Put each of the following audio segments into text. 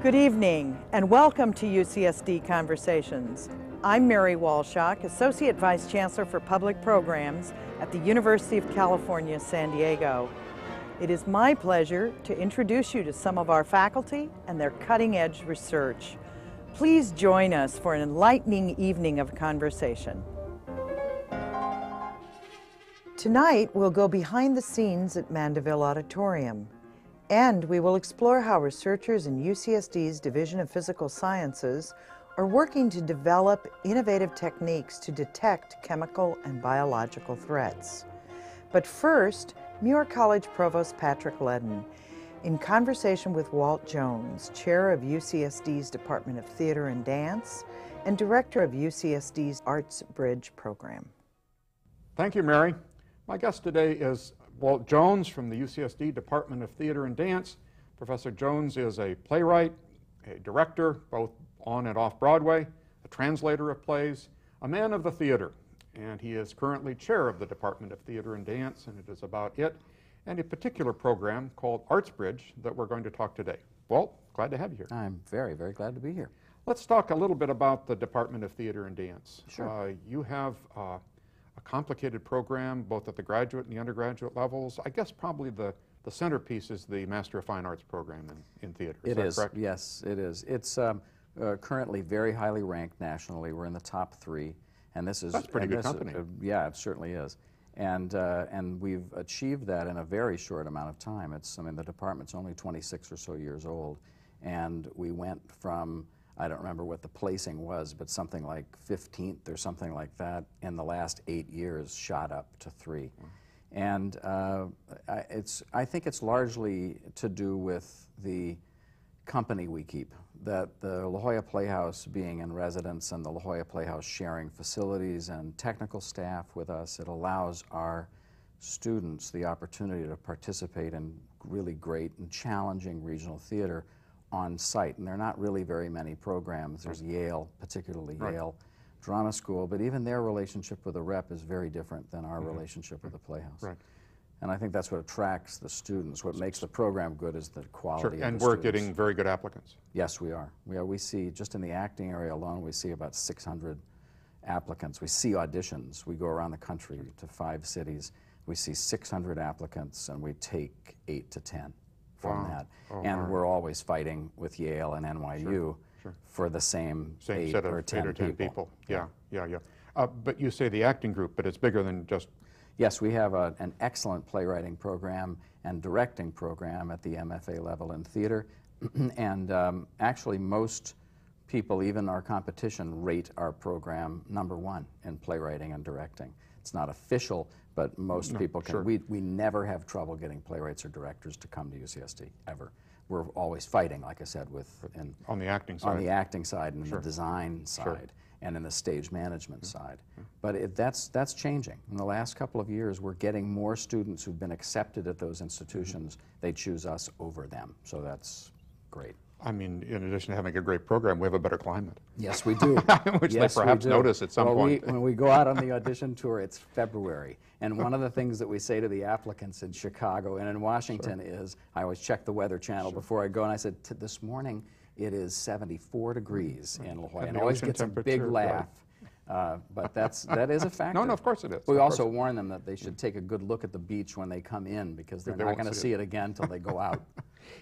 Good evening and welcome to UCSD Conversations. I'm Mary Walshock, Associate Vice Chancellor for Public Programs at the University of California, San Diego. It is my pleasure to introduce you to some of our faculty and their cutting-edge research. Please join us for an enlightening evening of conversation. Tonight, we'll go behind the scenes at Mandeville Auditorium, and we will explore how researchers in UCSD's Division of Physical Sciences are working to develop innovative techniques to detect chemical and biological threats. But first, Muir College Provost Patrick Ledden, in conversation with Walt Jones, Chair of UCSD's Department of Theatre and Dance and Director of UCSD's Arts Bridge program. Thank you, Mary. My guest today is Walt Jones from the UCSD Department of Theatre and Dance. Professor Jones is a playwright, a director, both on and off Broadway, a translator of plays, a man of the theater, and he is currently chair of the Department of Theatre and Dance, and it is about it and a particular program called Arts Bridge that we're going to talk today. Walt, glad to have you here. I'm very, very glad to be here. Let's talk a little bit about the Department of Theatre and Dance. Sure. You have a complicated program both at the graduate and the undergraduate levels. I guess probably the centerpiece is the Master of Fine Arts program in theater. Is that correct? Yes, it is. It's currently very highly ranked nationally. We're in the top 3, and this is... That's pretty good company. Yeah, it certainly is. And we've achieved that in a very short amount of time. I mean, the department's only 26 or so years old, and we went from, I don't remember what the placing was, but something like 15th or something like that in the last 8 years, shot up to 3. And I think it's largely to do with the company we keep, that the La Jolla Playhouse being in residence and the La Jolla Playhouse sharing facilities and technical staff with us, it allows our students the opportunity to participate in really great and challenging regional theater on site. And there are not really very many programs. There's Yale, particularly Yale Drama School, but even their relationship with the rep is very different than our relationship with the Playhouse. Right. And I think that's what attracts the students. What makes the program good is the quality of the students. And we're getting very good applicants. Yes, we are. We see, just in the acting area alone, we see about 600 applicants. We see auditions. We go around the country to 5 cities. We see 600 applicants, and we take 8 to 10 from that. And we're always fighting with Yale and NYU for the same 8 set of or 10 people. Yeah. But you say the acting group, but it's bigger than just... Yes, we have an excellent playwriting program and directing program at the MFA level in theater. And actually most people, even our competition, rate our program #1 in playwriting and directing. It's not official, but most people can. We never have trouble getting playwrights or directors to come to UCSD, ever. We're always fighting, like I said, on the acting side. On the acting side and the design side. And in the stage management side. But that's changing. In the last couple of years, we're getting more students who've been accepted at those institutions. They choose us over them, so that's great. I mean, in addition to having a great program, we have a better climate. Yes, we do. Which they perhaps notice at some point. When we go out on the audition tour, it's February. And one of the things that we say to the applicants in Chicago and in Washington is, I always check the Weather Channel before I go, and I said, this morning, it is 74 degrees in La Jolla, and always gets a big laugh. But that is a factor. No, of course it is. We also warn them that they should take a good look at the beach when they come in, because they're not going to see it again until they go out.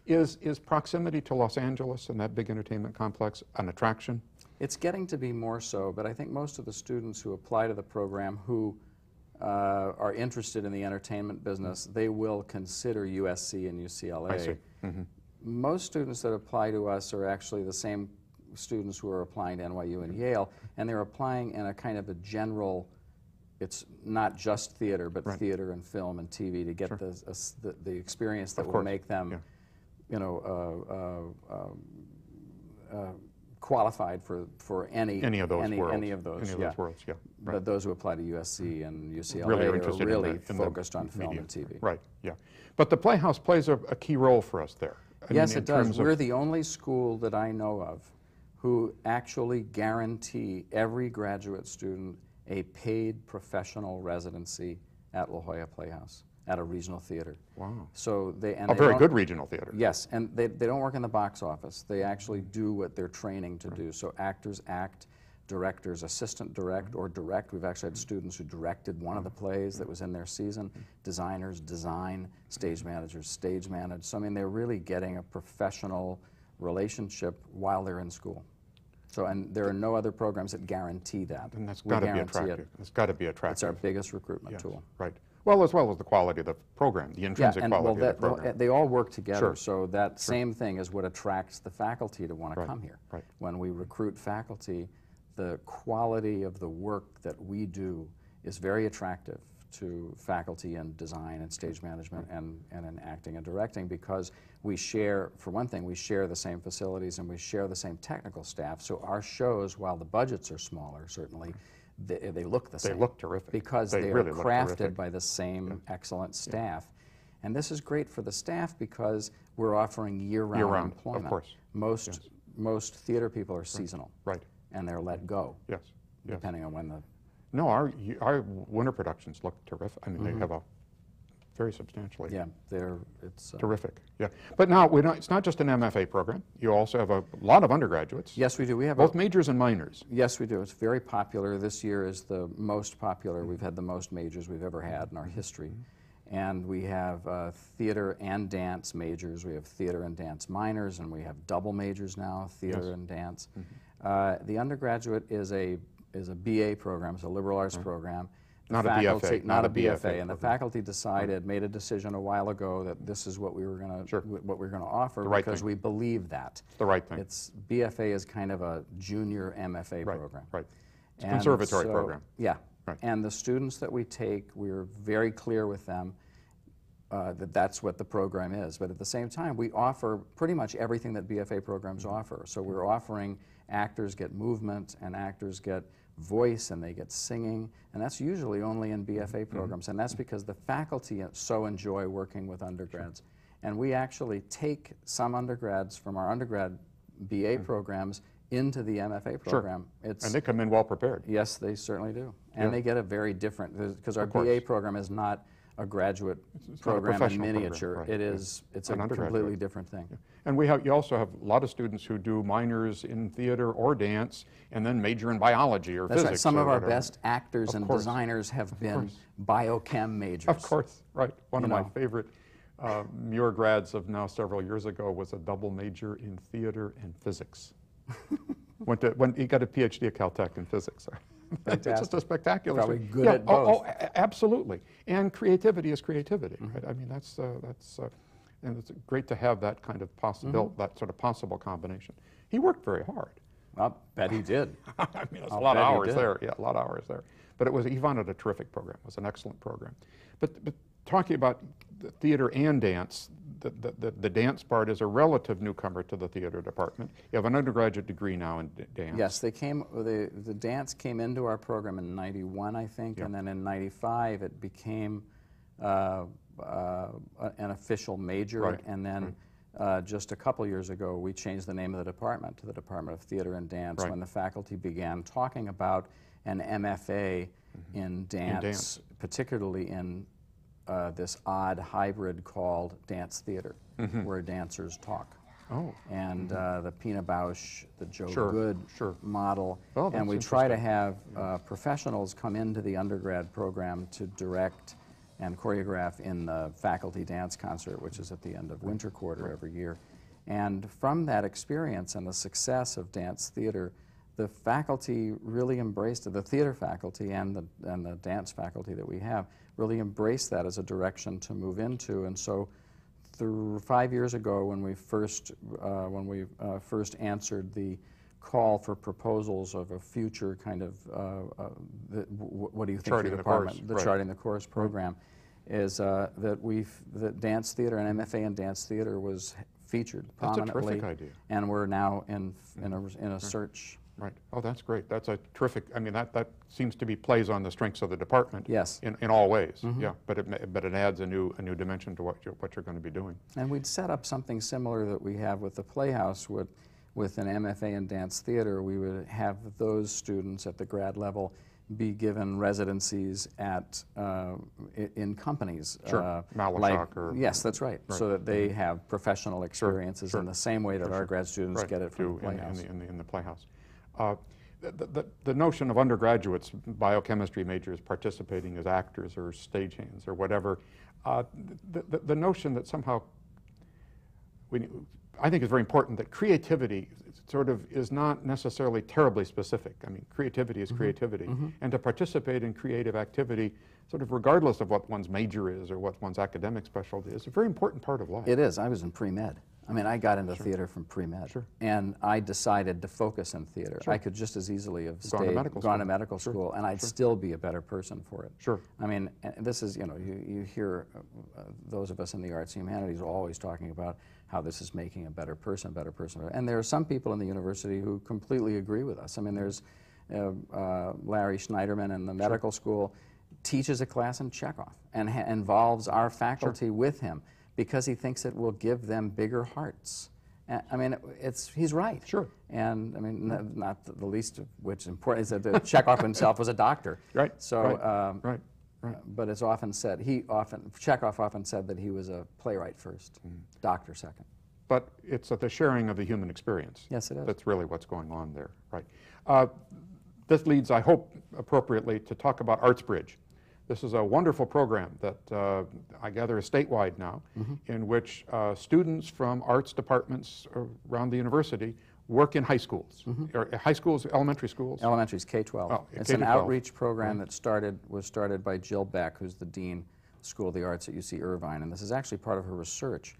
Is proximity to Los Angeles and that big entertainment complex an attraction? It's getting to be more so, but I think most of the students who apply to the program who are interested in the entertainment business, they will consider USC and UCLA. I see. Most students that apply to us are actually the same students who are applying to NYU and Yale, and they're applying in a kind of a general, it's not just theater, but theater and film and TV to get the experience that will make them, you know, qualified for any of those worlds. But those who apply to USC and UCLA are really focused on film and TV. Right. But the Playhouse plays a key role for us there. Yes, it does. We're the only school that I know of who actually guarantee every graduate student a paid professional residency at La Jolla Playhouse. at a regional theater. Wow. So they A very good regional theater. Yes, and they don't work in the box office. They actually do what they're training to do. So actors act, directors assistant direct or direct. We've actually had students who directed one of the plays that was in their season. Designers design, stage managers stage manage. So I mean, they're really getting a professional relationship while they're in school. So, and there are no other programs that guarantee that. And that's got to be attractive. It's got to be attractive. It's our biggest recruitment tool. Right. Well as the quality of the program, the intrinsic quality of the program. They all work together. Sure. So that same thing is what attracts the faculty to want to come here. Right. When we recruit faculty, the quality of the work that we do is very attractive to faculty in design and stage management and in acting and directing, because we share, for one thing, we share the same facilities and we share the same technical staff. So our shows, while the budgets are smaller, certainly, they look the same. They look terrific. Because they really are look crafted terrific. by the same excellent staff. And this is great for the staff because we're offering year-round employment. Of course. Most theater people are seasonal. Right. And they're let go. Yes. Depending on when the... No, our winter productions look terrific. I mean, they have a very substantially. Yeah, it's... terrific, yeah. But now, it's not just an MFA program. You also have a lot of undergraduates. Yes, we do. We have both majors and minors. Yes, we do. It's very popular. This year is the most popular. We've had the most majors we've ever had in our history. And we have theater and dance majors. We have theater and dance minors, and we have double majors now, theater and dance. The undergraduate is a BA program. It's a liberal arts program. Not a BFA. Not a BFA. And the faculty made a decision a while ago that this is what we were going to offer because we believe that. It's the right thing. BFA is kind of a junior MFA program. Right. It's a conservatory program. Yeah. Right. And the students that we take, we're very clear with them that that's what the program is. But at the same time, we offer pretty much everything that BFA programs offer. So we're offering actors get movement and actors get voice and they get singing, and that's usually only in BFA programs, and that's because the faculty so enjoy working with undergrads. And we actually take some undergrads from our undergrad BA programs into the MFA program. And they come in well prepared. Yes, they certainly do. And they get a very different, because our BA program is not a graduate program in miniature. Program, right. It's a completely different thing. Yeah. And you also have a lot of students who do minors in theater or dance and then major in biology or physics. That's right. Some of our whatever. best actors and designers have been biochem majors. Of course, right. One of my favorite Muir grads of now several years ago was a double major in theater and physics. He got a PhD at Caltech in physics. It's just a spectacular. Probably good at both. Oh, absolutely. And creativity is creativity, right? I mean, and it's great to have that kind of possible, that sort of possible combination. He worked very hard. I'll bet he did. I mean, there's a lot of hours there. Yeah, a lot of hours there. But he found it a terrific program. It was an excellent program. But talking about the theater and dance, the dance part is a relative newcomer to the theater department. You have an undergraduate degree now in dance. Yes, the dance came into our program in '91, I think, and then in '95 it became an official major, and then just a couple years ago we changed the name of the department to the Department of Theater and Dance when the faculty began talking about an MFA in dance, particularly in this odd hybrid called dance theater, where dancers talk. Oh. And the Pina Bausch, the Joe Good model. Oh, and we try to have professionals come into the undergrad program to direct and choreograph in the faculty dance concert, which is at the end of winter quarter every year. And from that experience and the success of dance theater, the faculty really embraced it. The theater faculty and the dance faculty that we have really embraced that as a direction to move into. And so 5 years ago, when we first answered the call for proposals of a future kind of what do you think Charting the department, the Charting the Course program, is that dance theater and MFA in dance theater was featured prominently. That's a terrific idea. And we're now in a search. Right. Oh, that's great. That's a terrific. I mean, that seems to be plays on the strengths of the department. Yes. In all ways. Yeah. But it adds a new dimension to what you're going to be doing. And we'd set up something similar that we have with the Playhouse with an MFA in dance theater. We would have those students at the grad level be given residencies at in companies. Sure, Malashok like, or... yes, that's right. So that they have professional experiences sure. in the same way that our grad students get it from the Playhouse. In the Playhouse. The notion of undergraduates, biochemistry majors, participating as actors or stagehands or whatever, the notion that somehow, I think it's very important that creativity sort of is not necessarily terribly specific. I mean, creativity is creativity. And to participate in creative activity, sort of regardless of what one's major is or what one's academic specialty is, a very important part of life. It is. I was in pre-med. I mean, I got into theater from pre-med. And I decided to focus in theater. I could just as easily have gone to medical school, and I'd still be a better person for it. I mean, this is, you hear those of us in the arts and humanities are always talking about how this is making a better person. And there are some people in the university who completely agree with us. I mean, there's Larry Schneiderman in the medical school teaches a class in Chekhov and involves our faculty with him because he thinks it will give them bigger hearts. I mean, he's right. And I mean, not the least of which important is that Chekhov himself was a doctor. So, but it's often said, Chekhov often said that he was a playwright first, doctor second. But it's the sharing of the human experience. Yes, it is. That's really what's going on there, right? This leads, I hope, appropriately to talk about ArtsBridge. This is a wonderful program that I gather is statewide now, in which students from arts departments around the university work in high schools, or high schools, elementary schools? Elementaries, K-12. Oh, it's an outreach program that was started by Jill Beck, who's the Dean of the School of the Arts at UC Irvine, and this is actually part of her research.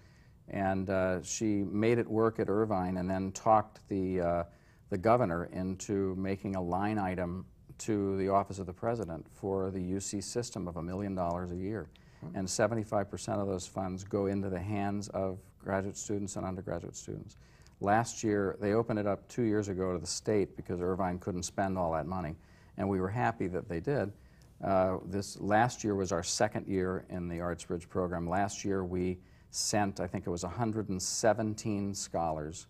And she made it work at Irvine and then talked the governor into making a line item to the Office of the President for the UC system of $1 million a year. And 75% of those funds go into the hands of graduate students and undergraduate students. Last year, they opened it up 2 years ago to the state because Irvine couldn't spend all that money, and we were happy that they did. This last year was our second year in the ArtsBridge program. Last year we sent, I think it was 117 scholars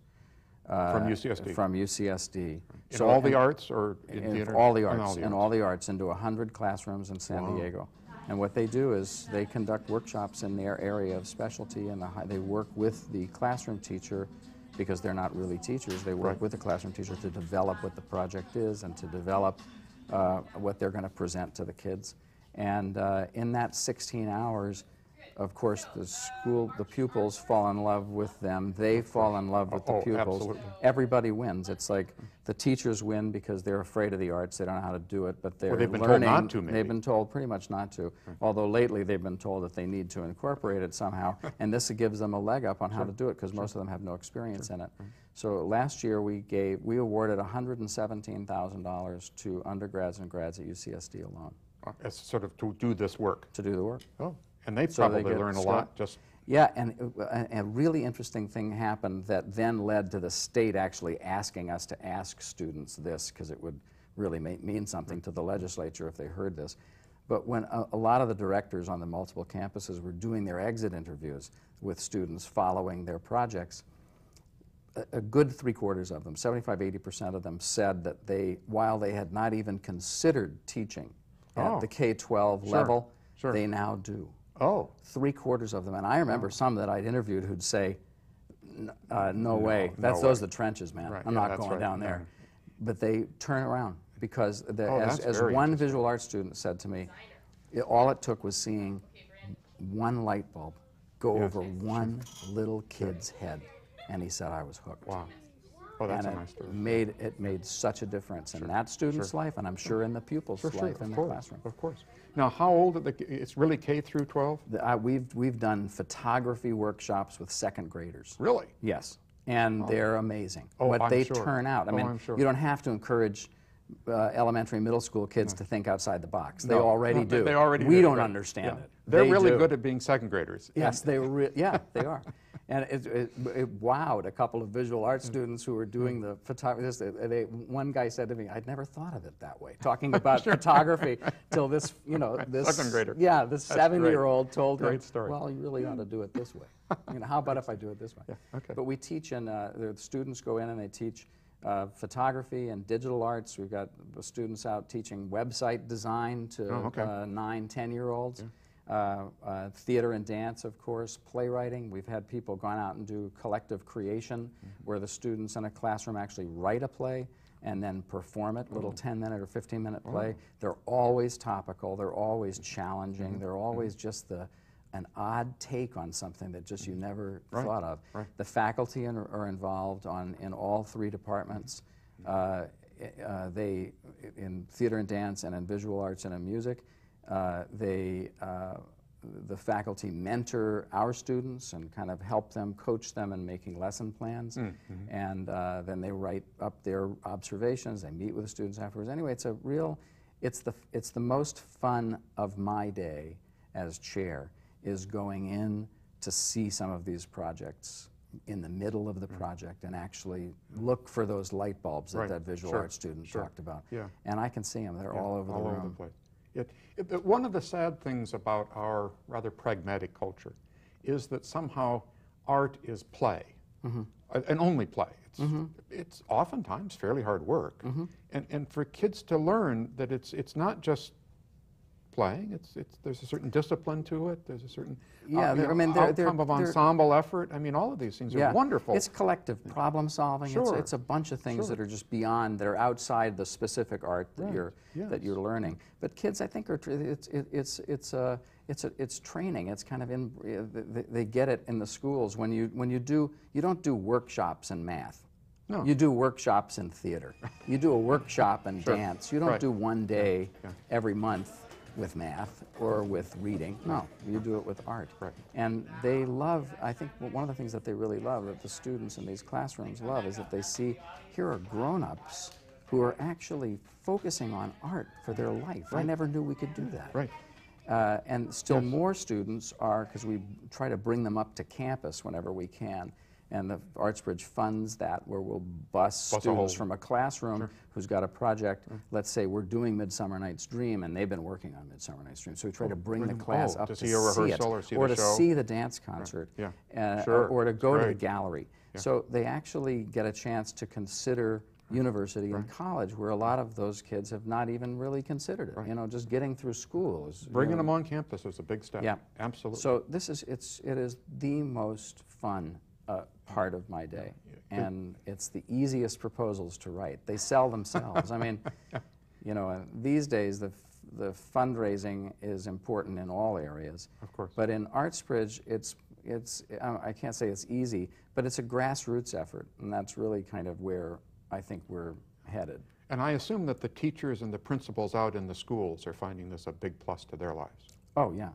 from UCSD. From UCSD. In all the arts or in theater? All the arts, in all the arts, into 100 classrooms in San Diego. And what they do is they conduct workshops in their area of specialty, and they work with the classroom teacher because they're not really teachers. They work with the classroom teacher to develop what the project is and to develop what they're going to present to the kids. And in that 16 hours, of course, the pupils fall in love with them. They fall in love with the pupils. Absolutely. Everybody wins. It's like the teachers win because they're afraid of the arts. They don't know how to do it, but they're they've been learning. told not to, maybe. They've been told pretty much not to. Although lately they've been told that they need to incorporate it somehow, and this gives them a leg up on how to do it because most of them have no experience in it. So last year we awarded $117,000 to undergrads and grads at UCSD alone. As sort of to do this work. To do the work. Oh. And they probably learn a lot. Yeah, and a really interesting thing happened that then led to the state actually asking us to ask students this, because it would really mean something to the legislature if they heard this. But when a lot of the directors on the multiple campuses were doing their exit interviews with students following their projects, a good 3/4 of them, 75–80% of them, said that while they had not even considered teaching at the K-12 level, they now do. 3/4 of them. And I remember some that I'd interviewed who'd say, no way. Those are the trenches, man. I'm not going down there. But they turn around because, as one visual arts student said to me, all it took was seeing one light bulb go over one little kid's head. And he said, I was hooked. Wow. Oh, that's a nice story. It made such a difference in that student's life, and I'm sure in the pupil's life in the classroom. Of course. Now, how old are it's really K through 12? We've done photography workshops with second graders. Really? Yes, and they're amazing. What they turn out. I mean, you don't have to encourage elementary and middle school kids to think outside the box. They already do. They already do. We don't understand it. They're really good at being second graders. Yes, they are. And it wowed a couple of visual arts students who were doing the photography. One guy said to me, I'd never thought of it that way, talking about photography, till this second grader. Yeah, this 7-year-old told Great him, story. well, you really ought to do it this way. How about if I do it this way? Okay. But we teach, and the students go in and they teach photography and digital arts. We've got students out teaching website design to 9, 10-year-olds. Theater and dance, of course, playwriting. We've had people gone out and do collective creation, where the students in a classroom actually write a play and then perform it, little 10-minute or 15-minute play. They're always topical, they're always challenging, they're always just an odd take on something that just you never thought of. The faculty are involved in all 3 departments. They, in theater and dance and in visual arts and in music, the faculty mentor our students and kind of help them, coach them in making lesson plans. And then they write up their observations, they meet with the students afterwards. Anyway, it's the most fun of my day as chair, is going in to see some of these projects in the middle of the project and actually look for those light bulbs that visual arts student talked about. And I can see them, they're all over the room. All over the place. One of the sad things about our rather pragmatic culture is that somehow art is play, and only play. It's oftentimes fairly hard work, and for kids to learn that it's not just playing. There's a certain discipline to it. There's a certain outcome of ensemble effort. I mean, all of these things are wonderful. It's collective problem solving. It's a bunch of things that are just beyond, that are outside the specific art that you're learning. But kids, I think, it's training. It's kind of they get it in the schools when you don't do workshops in math. No. You do workshops in theater. You do a workshop in dance. You don't do one day every month with math or with reading. No, you do it with art. And they love, I think one of the things that they really love, that the students in these classrooms love, is that they see here are grown-ups who are actually focusing on art for their life. I never knew we could do that. And still more students are, because we try to bring them up to campus whenever we can, and the Artsbridge funds that, where we'll bus students from a classroom who's got a project. Let's say we're doing Midsummer Night's Dream, and they've been working on Midsummer Night's Dream. So we try to bring the class up to see a rehearsal or to see the dance concert, or to go to the gallery. So they actually get a chance to consider university and college, where a lot of those kids have not even really considered it. You know, just getting through school is bringing them on campus is a big step. Absolutely. So it is the most fun part of my day, and it's the easiest proposals to write. They sell themselves. I mean, you know, these days the fundraising is important in all areas. Of course. But in Artsbridge, it's I can't say it's easy, but it's a grassroots effort, and that's really kind of where I think we're headed. And I assume that the teachers and the principals out in the schools are finding this a big plus to their lives. Oh, yeah.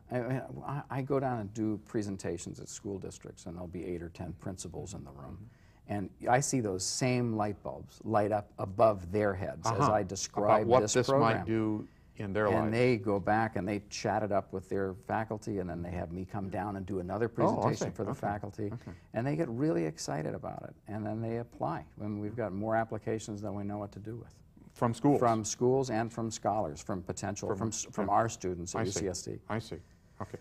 I go down and do presentations at school districts, and there'll be 8 or 10 principals in the room. And I see those same light bulbs light up above their heads as I describe what this program. Might do in their lives. And they go back and they chat it up with their faculty, and then they have me come down and do another presentation for the faculty. And they get really excited about it, and then they apply. When we've got more applications than we know what to do with. From schools? From schools and from scholars, from potential, from our students at UCSD. I see. Okay.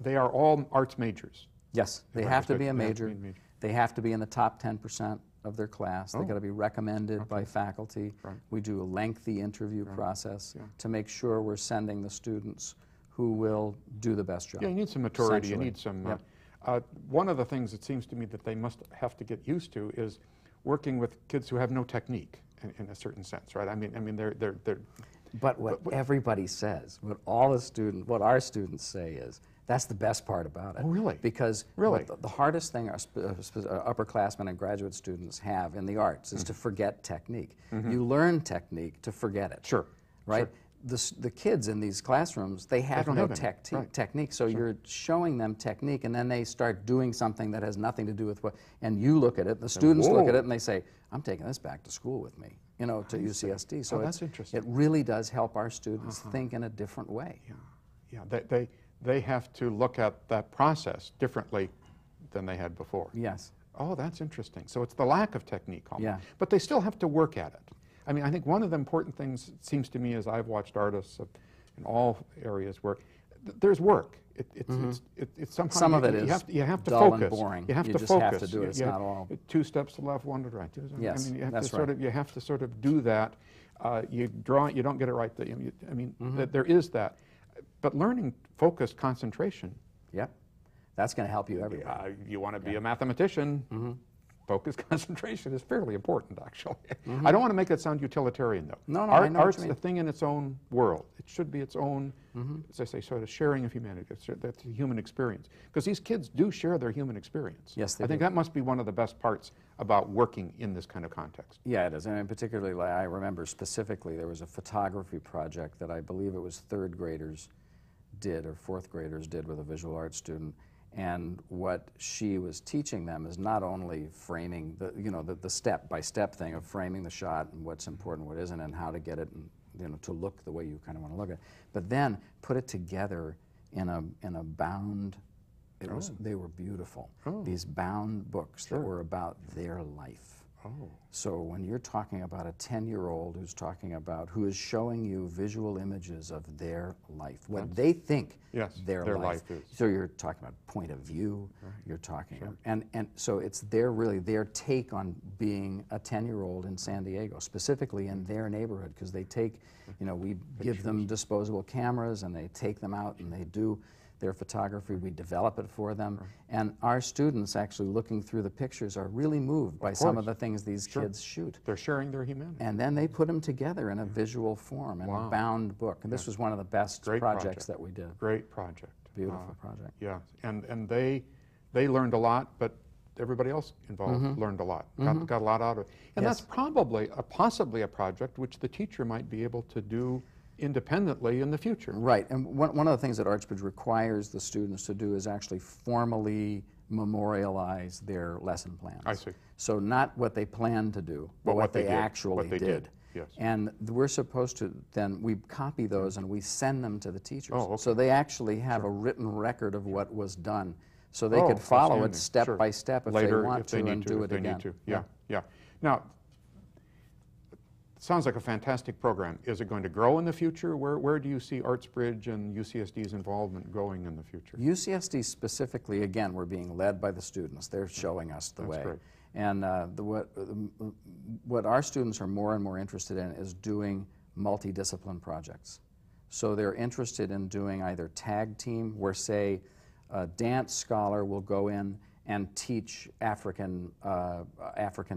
They are all arts majors? Yes. They have to be a major. They have to be in the top 10% of their class. They've got to be recommended by faculty. We do a lengthy interview process to make sure we're sending the students who will do the best job. Yeah, you need some maturity. You need some... one of the things it seems to me that they must have to get used to is working with kids who have no technique. In a certain sense, right? I mean, they're. But what everybody says, what our students say is, that's the best part about it. Oh, really? Because the hardest thing our upperclassmen and graduate students have in the arts is to forget technique. You learn technique to forget it. Right? The kids in these classrooms, they have no technique, so you're showing them technique, and then they start doing something that has nothing to do with what, and you look at it, the students look at it, and they say, I'm taking this back to school with me, you know, to UCSD. So that's interesting. It really does help our students think in a different way. They have to look at that process differently than they had before. Yes. Oh, that's interesting. So it's the lack of technique almost. But they still have to work at it. I mean, I think one of the important things, it seems to me, as I've watched artists in all areas where there's work. It's somehow some of it is you have to dull focus. and boring. You have to just focus. have to do it. It's not all. 2 steps to the left, 1 to the right. Yes, I mean, you have that's to sort of, you have to sort of do that. You draw it, you don't get it right. I mean, there is that. But learning focused concentration. Yep. That's going to help you everywhere. You want to be a mathematician. Focused concentration is fairly important, actually. I don't want to make it sound utilitarian, though. No, I know what Art's you mean. a thing in its own world. It should be its own, as I say, sort of sharing of humanity. That's a human experience. Because these kids do share their human experience. Yes, they I think do. that must be one of the best parts about working in this kind of context. Yeah, it is. And particularly, I remember specifically, there was a photography project that I believe it was 3rd graders did, or 4th graders did, with a visual arts student. And what she was teaching them is not only framing the step-by-step thing of framing the shot and what's important, what isn't, and how to get it, and, to look the way you kind of want to look at it, but then put it together in a bound. They were beautiful. These bound books that were about their life. So when you're talking about a 10-year-old who is showing you visual images of their life, what they think their life is. So you're talking about point of view, you're talking, and so it's their take on being a 10-year-old in San Diego, specifically in their neighborhood, because they take, we give them disposable cameras and they take them out and they do their photography, we develop it for them, and our students actually looking through the pictures are really moved by some of the things these kids shoot. They're sharing their humanity. And then they put them together in a visual form, in a bound book. And this was one of the best projects that we did. Great project. Beautiful project. Yeah, and they learned a lot, but everybody else involved learned a lot, got a lot out of it. And that's probably, possibly a project which the teacher might be able to do independently in the future. Right, and one of the things that Artsbridge requires the students to do is actually formally memorialize their lesson plans. I see. So not what they planned to do, but what they actually did. Yes. And we're supposed to then, we copy those and we send them to the teachers. Oh, okay. So they actually have a written record of what was done. So they could follow it step by step if they want to and do it again. Yeah. Now, sounds like a fantastic program. Is it going to grow in the future? Where do you see Artsbridge and UCSD's involvement going in the future? UCSD specifically, again, we're being led by the students. They're showing us the way. That's great. And what our students are more and more interested in is doing multidiscipline projects. So they're interested in doing either tag team, where, say, a dance scholar will go in and teach African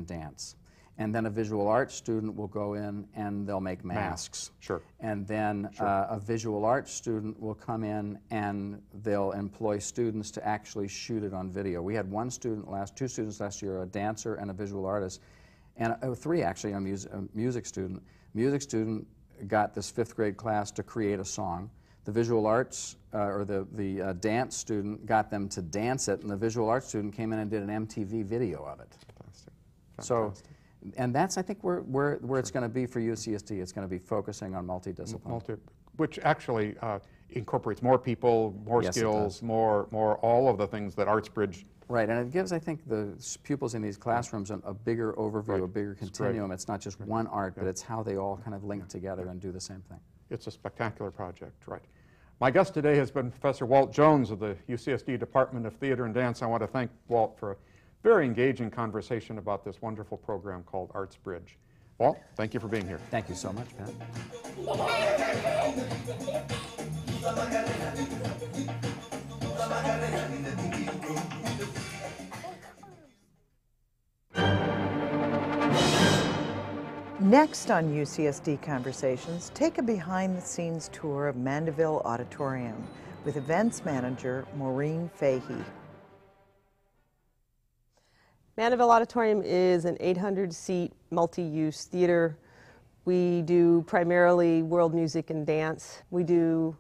dance. And then a visual arts student will go in and they'll make masks. Sure. And then a visual arts student will come in and they'll employ students to actually shoot it on video. We had two students last year, a dancer and a visual artist, and 3 actually, a music student. Music student got this 5th grade class to create a song. The visual arts, or the dance student got them to dance it, and the visual arts student came in and did an MTV video of it. Fantastic. So, and that's, I think, where it's going to be for UCSD. It's going to be focusing on multidiscipline. Which actually incorporates more people, more skills, more all of the things that Artsbridge. Right, and it gives, I think, the pupils in these classrooms a bigger overview, a bigger continuum. It's not just one art, but it's how they all kind of link together and do the same thing. It's a spectacular project, right. My guest today has been Professor Walt Jones of the UCSD Department of Theatre and Dance. I want to thank Walt for a very engaging conversation about this wonderful program called Artsbridge. Walt, thank you for being here. Thank you so much, Pat. Next on UCSD Conversations, take a behind-the-scenes tour of Mandeville Auditorium with events manager Maureen Fahey. Mandeville Auditorium is an 800-seat multi-use theater. We do primarily world music and dance. We do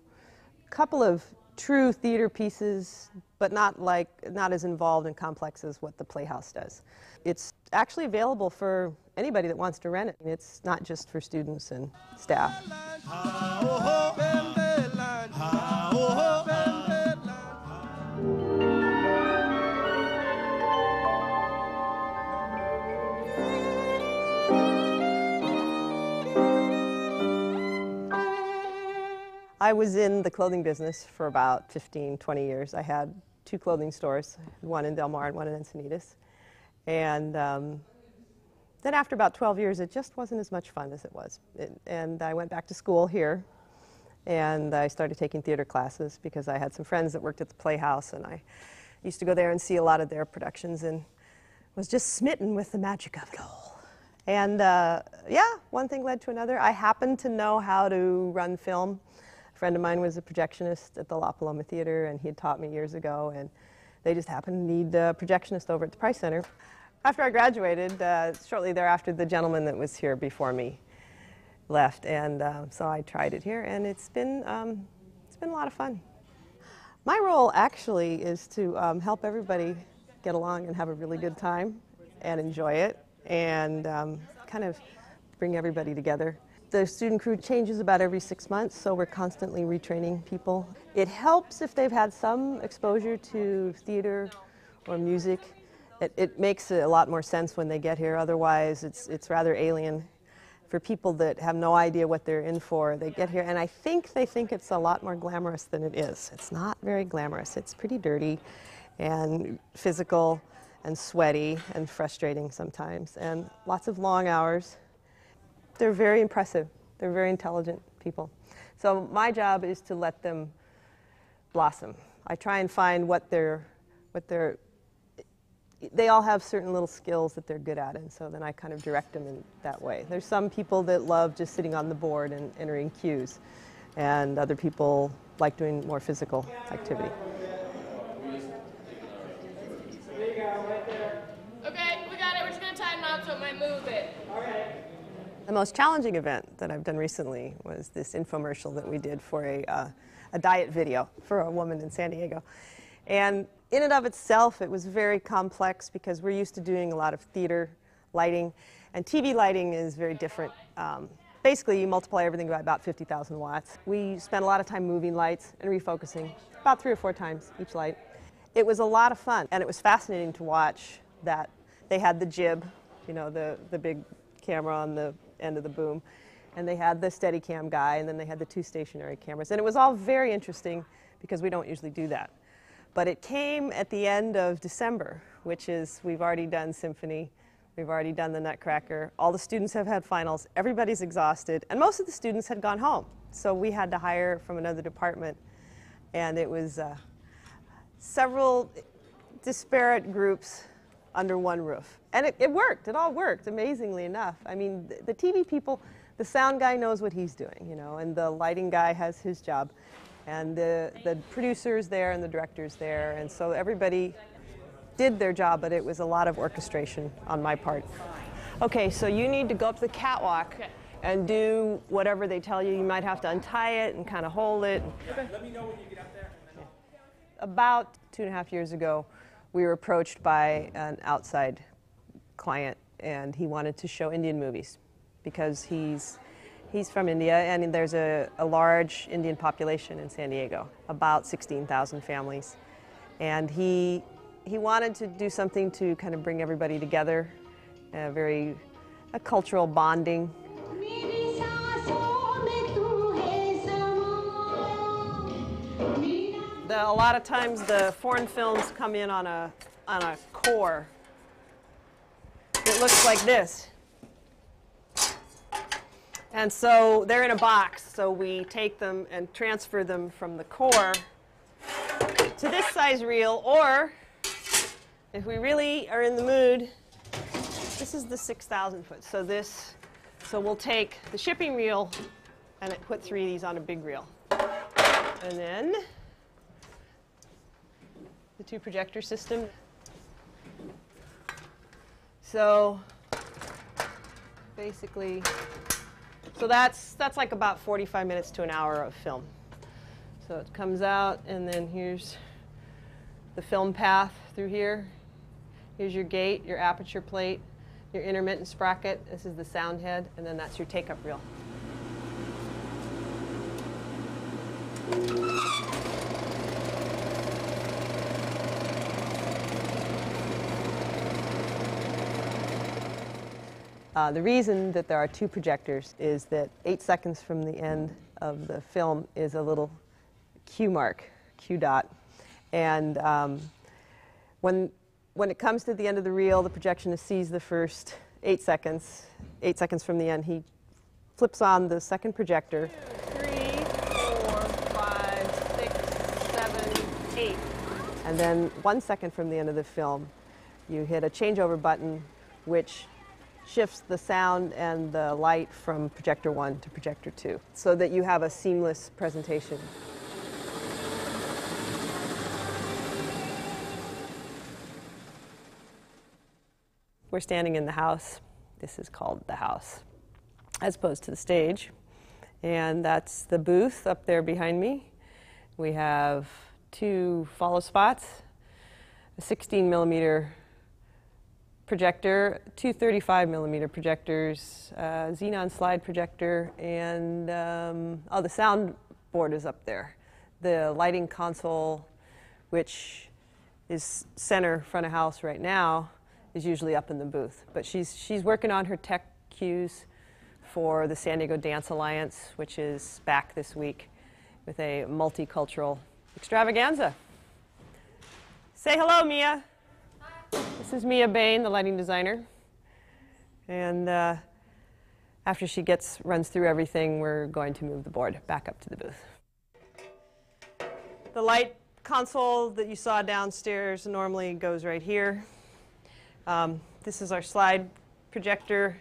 a couple of true theater pieces, but not as involved and complex as what the Playhouse does. It's actually available for anybody that wants to rent it. It's not just for students and staff. I was in the clothing business for about 15, 20 years. I had 2 clothing stores, one in Del Mar and one in Encinitas. And then after about 12 years, it just wasn't as much fun as it was. And I went back to school here, and I started taking theater classes because I had some friends that worked at the Playhouse, and I used to go there and see a lot of their productions and was just smitten with the magic of it all. And yeah, one thing led to another. I happened to know how to run film. A friend of mine was a projectionist at the La Paloma Theater, and he had taught me years ago, and they just happened to need a projectionist over at the Price Center. After I graduated, shortly thereafter, the gentleman that was here before me left, and so I tried it here, and it's been a lot of fun. My role actually is to help everybody get along and have a really good time and enjoy it, and kind of bring everybody together. The student crew changes about every 6 months, so we're constantly retraining people. It helps if they've had some exposure to theater or music. It makes a lot more sense when they get here. Otherwise, it's rather alien. For people that have no idea what they're in for, they get here, and I think they think it's a lot more glamorous than it is. It's not very glamorous. It's pretty dirty and physical and sweaty and frustrating sometimes, and lots of long hours. They're very impressive. They're very intelligent people. So my job is to let them blossom. I try and find what they all have certain little skills that they're good at, and so then I kind of direct them in that way. There's some people that love just sitting on the board and entering cues, and other people like doing more physical activity. There you go, right there. Okay, we got it. We're just going to time out so it might move it. All right. The most challenging event that I've done recently was this infomercial that we did for a diet video for a woman in San Diego. And in and of itself, it was very complex because we're used to doing a lot of theater lighting, and TV lighting is very different. Basically, you multiply everything by about 50,000 watts. We spent a lot of time moving lights and refocusing, about 3 or 4 times each light. It was a lot of fun, and it was fascinating to watch that. They had the jib, you know, the big camera on the end of the boom, and they had the Steadicam guy, and then they had the 2 stationary cameras. And it was all very interesting because we don't usually do that. But it came at the end of December, which is, we've already done Symphony, we've already done the Nutcracker, all the students have had finals, everybody's exhausted, and most of the students had gone home. So we had to hire from another department, and it was several disparate groups under one roof. And it worked, it all worked, amazingly enough. I mean, the TV people, the sound guy knows what he's doing, you know, and the lighting guy has his job. And the producer's there and the director's there, and so everybody did their job, but it was a lot of orchestration on my part. Okay, so you need to go up the catwalk and do whatever they tell you. You might have to untie it and kind of hold it. Okay. Let me know when you get up there. Yeah. About 2.5 years ago, we were approached by an outside client, and he wanted to show Indian movies because he's from India, and there's a large Indian population in San Diego, about 16,000 families. And he wanted to do something to kind of bring everybody together, a cultural bonding. A lot of times the foreign films come in on a core. It looks like this. And so they're in a box, so we take them and transfer them from the core to this size reel, or if we really are in the mood, this is the 6,000 foot. So we'll take the shipping reel and put 3 of these on a big reel. And then the 2 projector system. So basically, so that's like about 45 minutes to an hour of film. So it comes out, and then here's the film path through here. Here's your gate, your aperture plate, your intermittent sprocket. This is the sound head, and then that's your take-up reel. The reason that there are 2 projectors is that 8 seconds from the end of the film is a little Q mark, Q dot. And when it comes to the end of the reel, the projectionist sees the first 8 seconds. 8 seconds from the end, he flips on the second projector. 3, 4, 5, 6, 7, 8. And then 1 second from the end of the film, you hit a changeover button, which shifts the sound and the light from projector 1 to projector 2, so that you have a seamless presentation. We're standing in the house. This is called the house, as opposed to the stage. And that's the booth up there behind me. We have 2 follow spots, a 16 millimeter projector, 2 35 millimeter projectors, xenon slide projector, and oh, the sound board is up there. The lighting console, which is center front of house right now, is usually up in the booth. But she's working on her tech cues for the San Diego Dance Alliance, which is back this week with a multicultural extravaganza. Say hello, Mia. This is Mia Bain, the lighting designer. And after she runs through everything, we're going to move the board back up to the booth. The light console that you saw downstairs normally goes right here. This is our slide projector,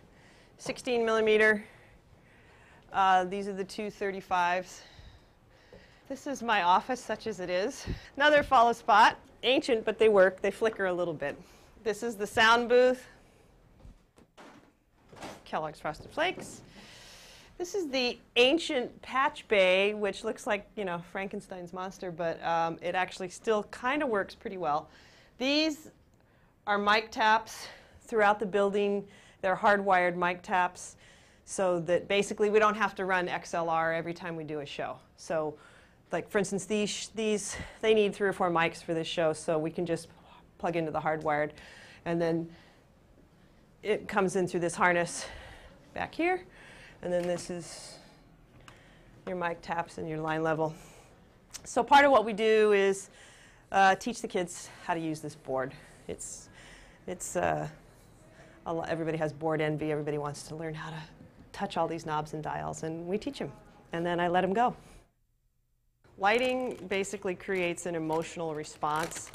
16 millimeter. These are the 2 35s. This is my office, such as it is. Another follow spot. Ancient, but they work. They flicker a little bit. This is the sound booth. Kellogg's Frosted Flakes. This is the ancient patch bay, which looks like, you know, Frankenstein's monster, but it actually still kind of works pretty well. These are mic taps throughout the building. They're hardwired mic taps, so that basically we don't have to run XLR every time we do a show. So, like for instance, these they need 3 or 4 mics for this show, so we can just plug into the hardwired, and then it comes in through this harness back here, and then this is your mic taps and your line level. So part of what we do is teach the kids how to use this board. Everybody has board envy. Everybody wants to learn how to touch all these knobs and dials, and we teach them, and then I let them go. Lighting basically creates an emotional response,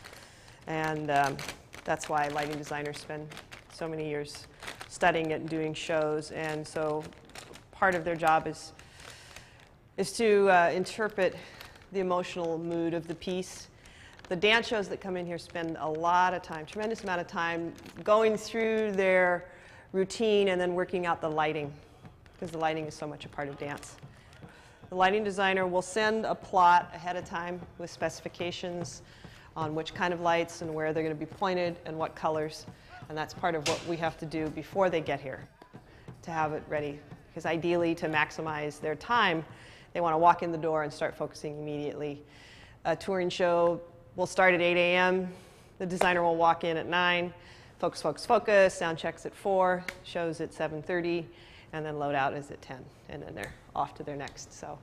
and that's why lighting designers spend so many years studying it and doing shows. And so part of their job is to interpret the emotional mood of the piece. The dance shows that come in here spend a lot of time, tremendous amount of time, going through their routine and then working out the lighting, because the lighting is so much a part of dance. The lighting designer will send a plot ahead of time with specifications on which kind of lights and where they're going to be pointed and what colors. And that's part of what we have to do before they get here to have it ready. Because ideally, to maximize their time, they want to walk in the door and start focusing immediately. A touring show will start at 8 a.m. The designer will walk in at 9, focus, focus, focus, sound checks at 4, shows at 7:30, and then load out is at 10. And then they're off to their next. So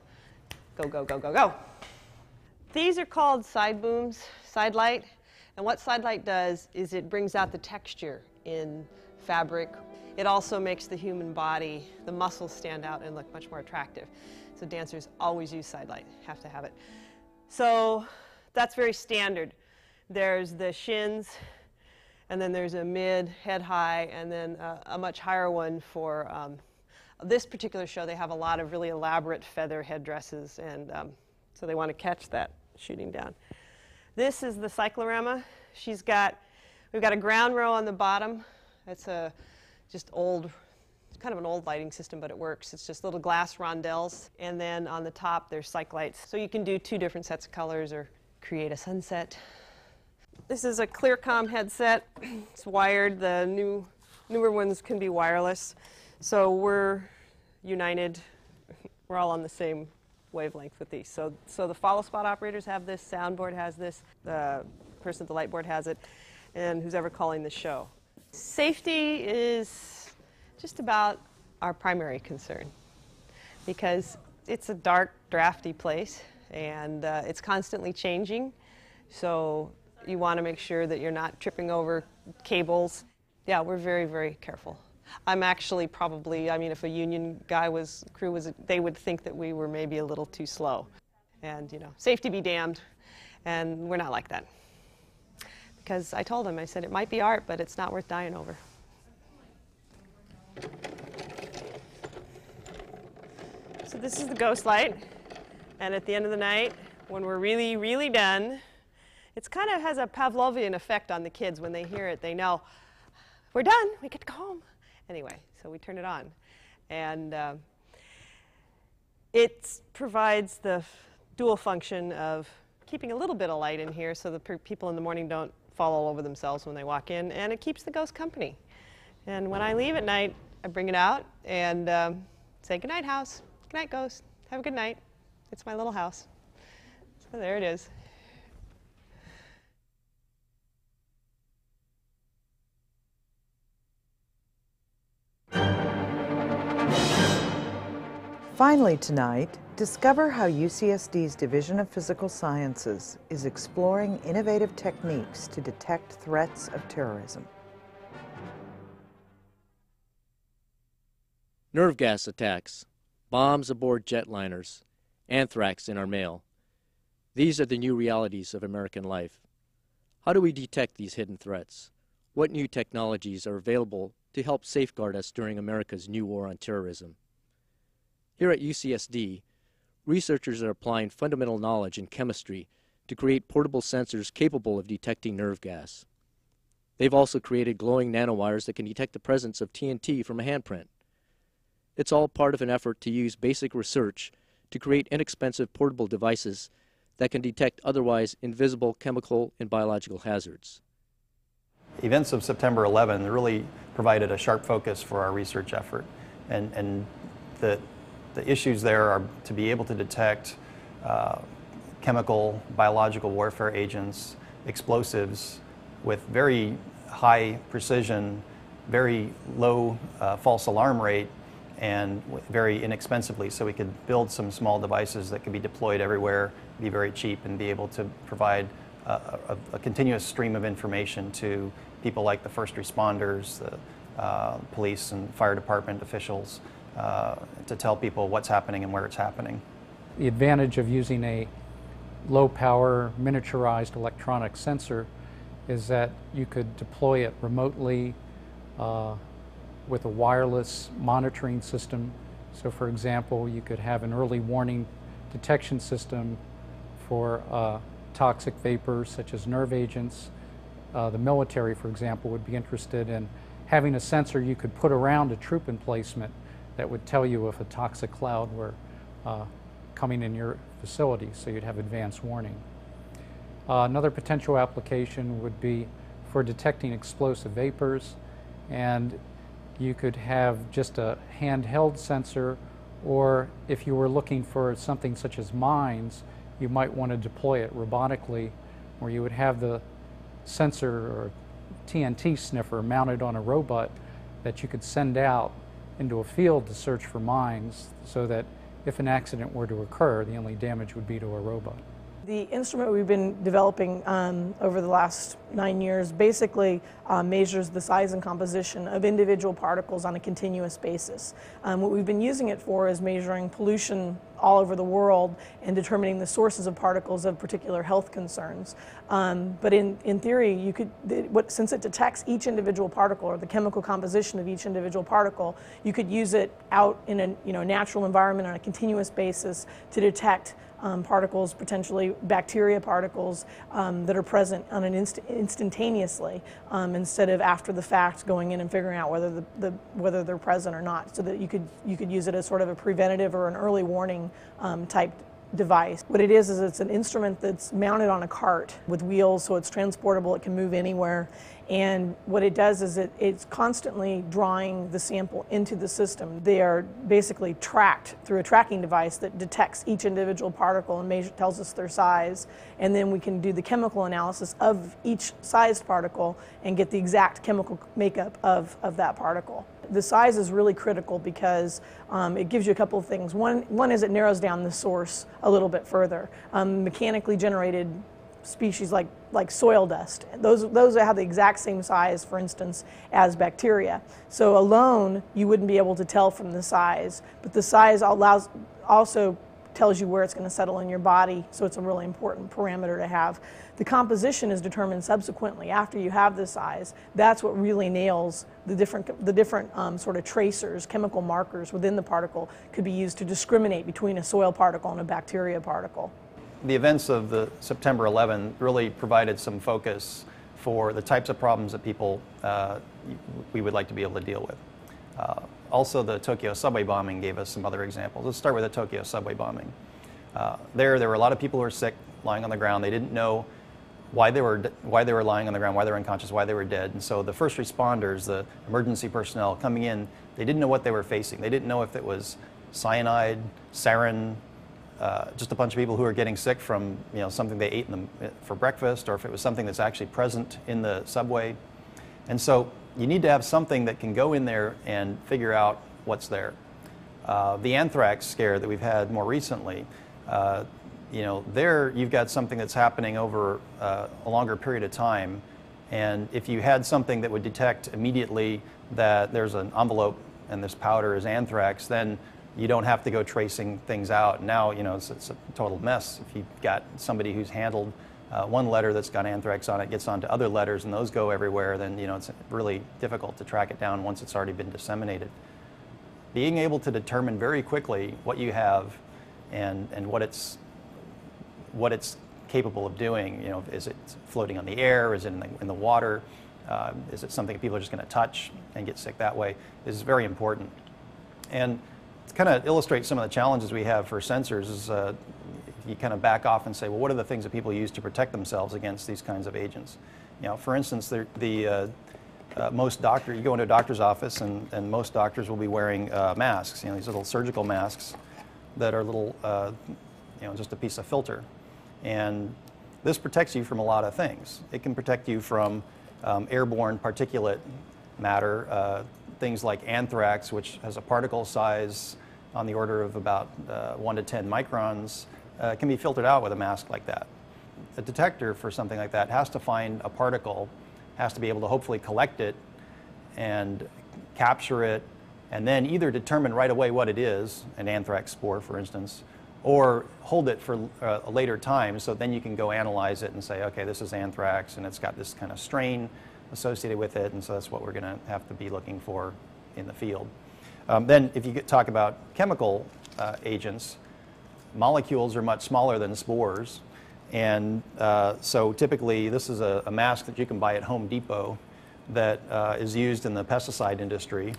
go, go, go, go, go. These are called side booms, Sidelight. And what Sidelight does is it brings out the texture in fabric. It also makes the human body, the muscles stand out and look much more attractive. So dancers always use Sidelight, have to have it. So that's very standard. There's the shins, and then there's a mid, head high, and then a much higher one for this particular show. They have a lot of really elaborate feather headdresses, and so they want to catch that shooting down. This is the cyclorama. We've got a ground row on the bottom. It's just old, it's kind of an old lighting system, but it works. It's just little glass rondelles, and then on the top there's cyc lights. So you can do 2 different sets of colors or create a sunset. This is a Clearcom headset. It's wired. The newer ones can be wireless. So we're united. We're all on the same wavelength with these. So the follow spot operators have this, soundboard has this, the person at the light board has it, and who's ever calling the show. Safety is just about our primary concern, because It's a dark, drafty place, and it's constantly changing, so you want to make sure that you're not tripping over cables. Yeah, we're very, very careful. I'm actually probably, I mean, if a union crew was, they would think that we were maybe a little too slow. And, you know, safety be damned, and we're not like that. Because I told them, I said, it might be art, but it's not worth dying over. So this is the ghost light, and at the end of the night, when we're really, really done, it kind of has a Pavlovian effect on the kids. When they hear it, they know, we're done, we get to go home. Anyway, so we turn it on. And it provides the dual function of keeping a little bit of light in here so the people in the morning don't fall all over themselves when they walk in, and it keeps the ghost company. And when I leave at night, I bring it out and say, good night, house. Good night, ghost. Have a good night. It's my little house. So there it is. Finally tonight, discover how UCSD's Division of Physical Sciences is exploring innovative techniques to detect threats of terrorism. Nerve gas attacks, bombs aboard jetliners, anthrax in our mail. These are the new realities of American life. How do we detect these hidden threats? What new technologies are available to help safeguard us during America's new war on terrorism? Here at UCSD, researchers are applying fundamental knowledge in chemistry to create portable sensors capable of detecting nerve gas. They've also created glowing nanowires that can detect the presence of TNT from a handprint. It's all part of an effort to use basic research to create inexpensive portable devices that can detect otherwise invisible chemical and biological hazards. Events of September 11 really provided a sharp focus for our research effort, and the issues there are to be able to detect chemical, biological warfare agents, explosives with very high precision, very low false alarm rate, and very inexpensively. So we could build some small devices that could be deployed everywhere, be very cheap, and be able to provide a continuous stream of information to people like the first responders, the police and fire department officials, to tell people what's happening and where it's happening. The advantage of using a low-power, miniaturized electronic sensor is that you could deploy it remotely with a wireless monitoring system. So for example, you could have an early warning detection system for toxic vapors such as nerve agents. The military, for example, would be interested in having a sensor you could put around a troop emplacement that would tell you if a toxic cloud were coming in your facility, so you'd have advance warning. Another potential application would be for detecting explosive vapors, and you could have just a handheld sensor, or if you were looking for something such as mines, you might want to deploy it robotically, where you would have the sensor or TNT sniffer mounted on a robot that you could send out into a field to search for mines, so that if an accident were to occur, the only damage would be to a robot. The instrument we've been developing over the last 9 years basically measures the size and composition of individual particles on a continuous basis. What we've been using it for is measuring pollution all over the world and determining the sources of particles of particular health concerns. But in theory, you could, since it detects each individual particle or the chemical composition of each individual particle, you could use it out in a natural environment on a continuous basis to detect particles, potentially bacteria particles that are present on an instantaneously, instead of after the fact going in and figuring out whether they're present or not, so that you could use it as sort of a preventative or an early warning type device. What it is it's an instrument that's mounted on a cart with wheels, so it's transportable, it can move anywhere, And what it does is it's constantly drawing the sample into the system. They are basically tracked through a tracking device that detects each individual particle and tells us their size. And then we can do the chemical analysis of each sized particle and get the exact chemical makeup of that particle. The size is really critical because it gives you a couple of things. One is it narrows down the source a little bit further. Mechanically generated species like soil dust, those have the exact same size, for instance, as bacteria. So alone, you wouldn't be able to tell from the size, but the size also tells you where it's going to settle in your body, so it's a really important parameter to have. The composition is determined subsequently after you have the size. That's what really nails the different sort of tracers, chemical markers within the particle could be used to discriminate between a soil particle and a bacteria particle. The events of the September 11 really provided some focus for the types of problems that people we would like to be able to deal with. Also, the Tokyo subway bombing gave us some other examples. Let's start with the Tokyo subway bombing. There were a lot of people who were sick, lying on the ground. They didn't know why they were lying on the ground, why they were unconscious, why they were dead. And so the first responders, the emergency personnel coming in, they didn't know what they were facing. They didn't know if it was cyanide, sarin, just a bunch of people who are getting sick from something they ate for breakfast, or if it was something that's actually present in the subway. And so you need to have something that can go in there and figure out what's there. The anthrax scare that we've had more recently, there you've got something that's happening over a longer period of time, and if you had something that would detect immediately that there's an envelope and this powder is anthrax, then you don't have to go tracing things out. Now, it's a total mess. If you've got somebody who's handled one letter that's got anthrax on it, gets onto other letters, and those go everywhere, then it's really difficult to track it down once it's already been disseminated. Being able to determine very quickly what you have and what it's capable of doing, is it floating on the air, is it in the water, is it something people are just going to touch and get sick that way, is very important. And to kind of illustrate some of the challenges we have for sensors is you kind of back off and say, well, what are the things that people use to protect themselves against these kinds of agents? For instance, most doctors, you go into a doctor's office and most doctors will be wearing masks, these little surgical masks that are little, just a piece of filter. And this protects you from a lot of things. It can protect you from airborne particulate matter, things like anthrax, which has a particle size on the order of about 1 to 10 microns, can be filtered out with a mask like that. A detector for something like that has to find a particle, has to be able to hopefully collect it and capture it, and then either determine right away what it is, an anthrax spore for instance, or hold it for a later time, so then you can go analyze it and say, okay, this is anthrax and it's got this kind of strain associated with it, and so that's what we're going to have to be looking for in the field. Then if you talk about chemical agents, molecules are much smaller than spores, and so typically this is a mask that you can buy at Home Depot that is used in the pesticide industry.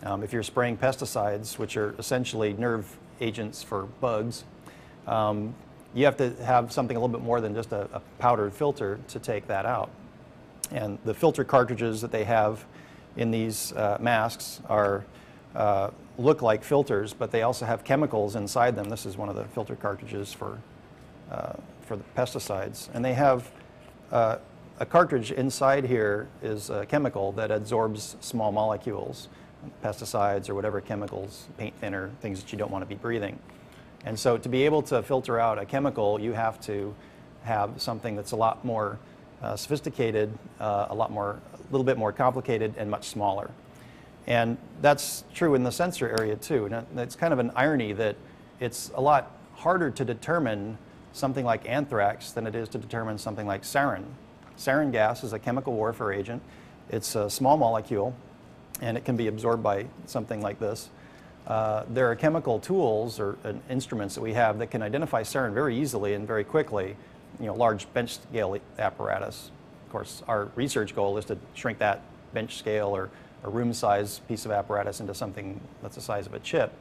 If you're spraying pesticides, which are essentially nerve agents for bugs, you have to have something a little bit more than just a powdered filter to take that out. And the filter cartridges that they have in these masks look like filters, but they also have chemicals inside them. This is one of the filter cartridges for the pesticides. And they have a cartridge inside here is a chemical that absorbs small molecules, pesticides or whatever chemicals, paint thinner, things that you don't want to be breathing. And so to be able to filter out a chemical, you have to have something that's a lot more sophisticated, a little bit more complicated, and much smaller. And that's true in the sensor area too. And it's kind of an irony that it's a lot harder to determine something like anthrax than it is to determine something like sarin. Sarin gas is a chemical warfare agent. It's a small molecule, and it can be absorbed by something like this. There are chemical tools or instruments that we have that can identify sarin very easily and very quickly, large bench scale apparatus. Of course, our research goal is to shrink that bench scale or a room size piece of apparatus into something that's the size of a chip.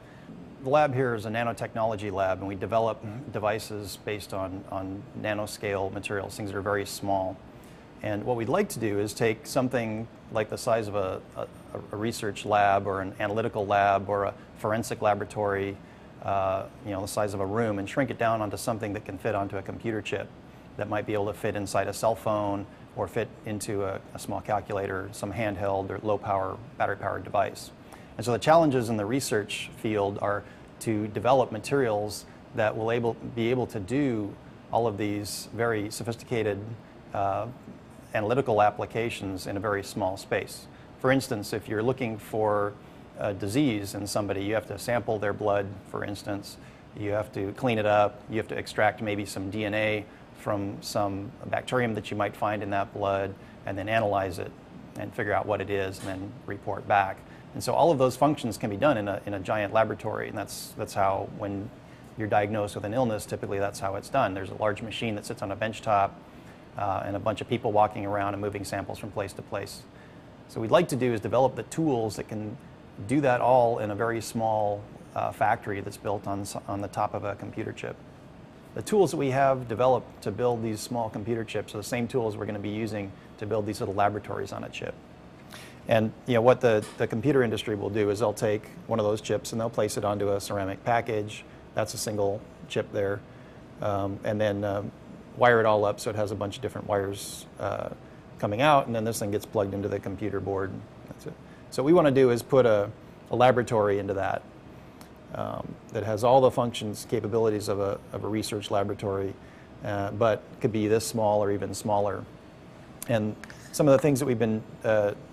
The lab here is a nanotechnology lab, and we develop devices based on nanoscale materials, things that are very small. And what we'd like to do is take something like the size of a research lab or an analytical lab or a forensic laboratory, the size of a room, and shrink it down onto something that can fit onto a computer chip that might be able to fit inside a cell phone or fit into a small calculator, some handheld or low-power, battery-powered device. And so the challenges in the research field are to develop materials that will be able to do all of these very sophisticated analytical applications in a very small space. For instance, if you're looking for a disease in somebody, you have to sample their blood, for instance. You have to clean it up. You have to extract maybe some DNA from some bacterium that you might find in that blood, and then analyze it and figure out what it is and then report back. And so all of those functions can be done in a giant laboratory, and that's how, when you're diagnosed with an illness, typically that's how it's done. There's a large machine that sits on a bench top and a bunch of people walking around and moving samples from place to place. So what we'd like to do is develop the tools that can do that all in a very small factory that's built on the top of a computer chip. The tools that we have developed to build these small computer chips are the same tools we're going to be using to build these little laboratories on a chip. And what the computer industry will do is they'll take one of those chips and they'll place it onto a ceramic package. That's a single chip there. And then wire it all up so it has a bunch of different wires coming out, and then this thing gets plugged into the computer board. That's it. So what we want to do is put a laboratory into that that has all the functions, capabilities of a research laboratory, but could be this small or even smaller. And some of the things that we've been